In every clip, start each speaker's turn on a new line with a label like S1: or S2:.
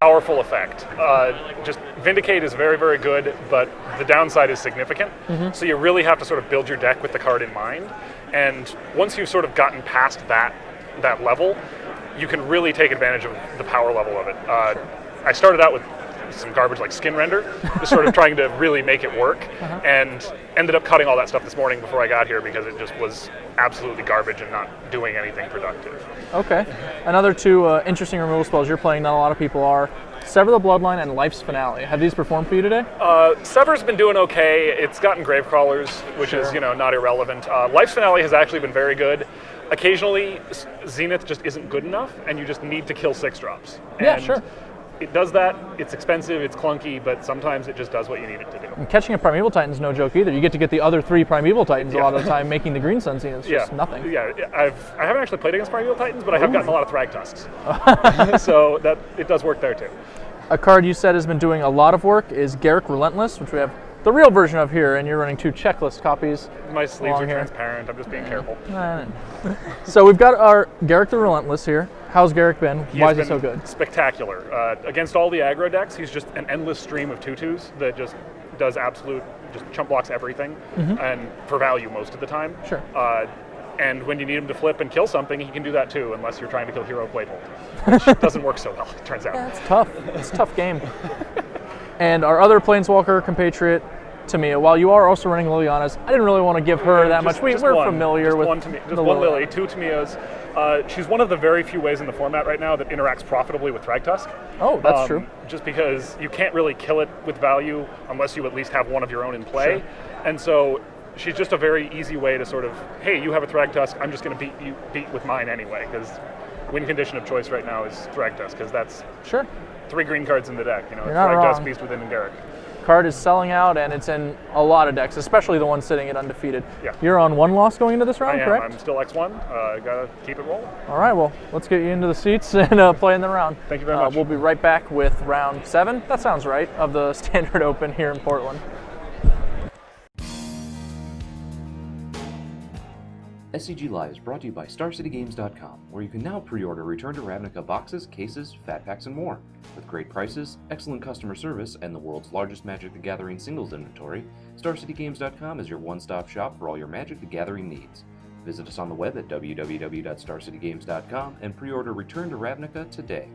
S1: powerful effect. Just Vindicate is very, very good, but the downside is significant. So you really have to sort of build your deck with the card in mind. And once you've sort of gotten past that level, you can really take advantage of the power level of it. I started out with some garbage like Skin Render, just sort of trying to really make it work, and ended up cutting all that stuff this morning before I got here because it just was absolutely garbage and not doing anything productive.
S2: Okay. Another two interesting removal spells you're playing, not a lot of people are. Sever the Bloodline and Life's Finale. Have these performed for you today?
S1: Sever's been doing okay. It's gotten Gravecrawlers, which is, not irrelevant. Life's Finale has actually been very good. Occasionally, Zenith just isn't good enough, and you just need to kill 6-drops.
S2: Yeah, sure.
S1: It does that. It's expensive, it's clunky, but sometimes it just does what you need it to do.
S2: And catching a Primeval Titan's no joke either. You get to get the other 3 Primeval Titans a lot of the time, making the Green Sun scene is just nothing.
S1: Yeah, I haven't actually played against Primeval Titans, but I have gotten a lot of Thrag Tusks. So it does work there too.
S2: A card you said has been doing a lot of work is Garruk Relentless, which we have the real version of here, and you're running 2 checklist copies.
S1: My sleeves are transparent. I'm just being careful.
S2: So we've got our Garruk the Relentless here. How's Garruk been? Why is he so good?
S1: Spectacular. Against all the aggro decks, he's just an endless stream of 2/2s that just does just chump blocks everything, and for value most of the time.
S2: Sure.
S1: And when you need him to flip and kill something, he can do that too, unless you're trying to kill Hero Platehold, which doesn't work so well, it turns out.
S2: Yeah, it's tough. It's a tough game. And our other Planeswalker compatriot, Tamia, while you are also running Liliana's, I didn't really want to give her that much. We're familiar with
S1: one Lily, 2 Tamias. She's one of the very few ways in the format right now that interacts profitably with Thragtusk.
S2: Oh, that's true.
S1: Just because you can't really kill it with value unless you at least have one of your own in play.
S2: Sure.
S1: And so she's just a very easy way to sort of, hey, you have a Thragtusk, I'm just going to beat with mine anyway, because win condition of choice right now is Thragtusk, because that's 3 green cards in the deck. Thragtusk, Beast Within, and Garruk.
S2: Card is selling out, and it's in a lot of decks, especially the ones sitting at undefeated.
S1: Yeah.
S2: You're on 1 loss going into this round,
S1: I am.
S2: correct?
S1: I'm still X1. Gotta keep it rolling.
S2: All right, well, let's get you into the seats and play in the round.
S1: Thank you very much.
S2: We'll be right back with round 7. That sounds right, of the Standard Open here in Portland.
S3: SCG Live is brought to you by StarCityGames.com, where you can now pre-order Return to Ravnica boxes, cases, fat packs, and more. With great prices, excellent customer service, and the world's largest Magic the Gathering singles inventory, StarCityGames.com is your one-stop shop for all your Magic the Gathering needs. Visit us on the web at www.starcitygames.com and pre-order Return to Ravnica today.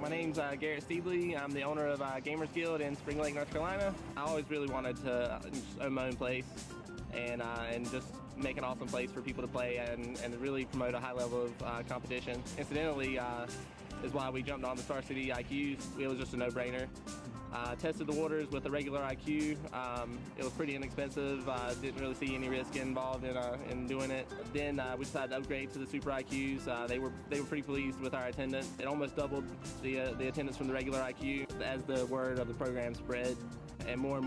S4: My name's Garrett Steedley. I'm the owner of Gamers Guild in Spring Lake, North Carolina. I always really wanted to own my own place and just make an awesome place for people to play and really promote a high level of competition. Incidentally, is why we jumped on the Star City IQs. It was just a no-brainer. Tested the waters with a regular IQ. It was pretty inexpensive. Didn't really see any risk involved in doing it. Then we decided to upgrade to the Super IQs. They were pretty pleased with our attendance. It almost doubled the attendance from the regular IQ as the word of the program spread. And more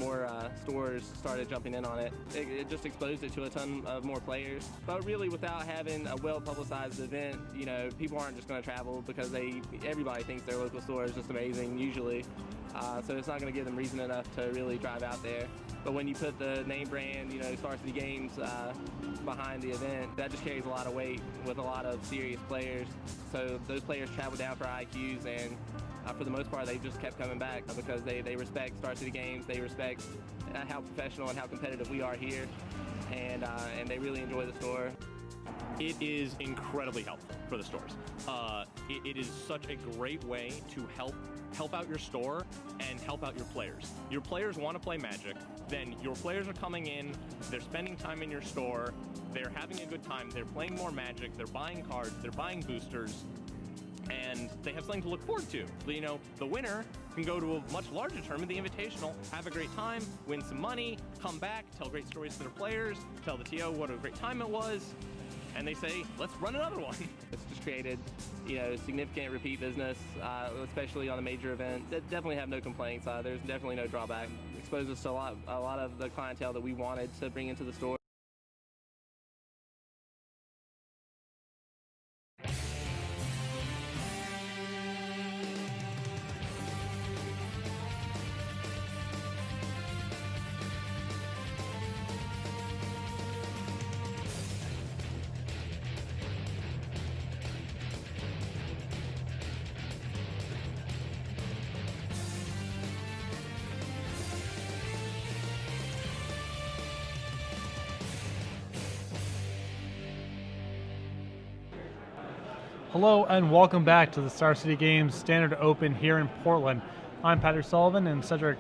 S4: stores started jumping in on it. It just exposed it to a ton of more players. But really, without having a well-publicized event, people aren't just going to travel because everybody thinks their local store is just amazing usually. So it's not going to give them reason enough to really drive out there. But when you put the name brand, Star City Games behind the event, that just carries a lot of weight with a lot of serious players. So those players travel down for IQs, and for the most part, they just kept coming back because they respect Star City Games. They respect how professional and how competitive we are here, and they really enjoy the store.
S5: It is incredibly helpful for the stores. It is such a great way to help out your store and help out your players. Your players want to play Magic, then your players are coming in, they're spending time in your store, they're having a good time, they're playing more Magic, they're buying cards, they're buying boosters, and they have something to look forward to. The winner can go to a much larger tournament, the Invitational, have a great time, win some money, come back, tell great stories to their players, tell the TO what a great time it was, and they say, let's run another one.
S4: It's just created, significant repeat business, especially on a major event. Definitely have no complaints. There's definitely no drawback. Exposed us to a lot of the clientele that we wanted to bring into the store.
S6: Hello and welcome back to the Star City Games Standard Open here in Portland. I'm Patrick Sullivan and Cedric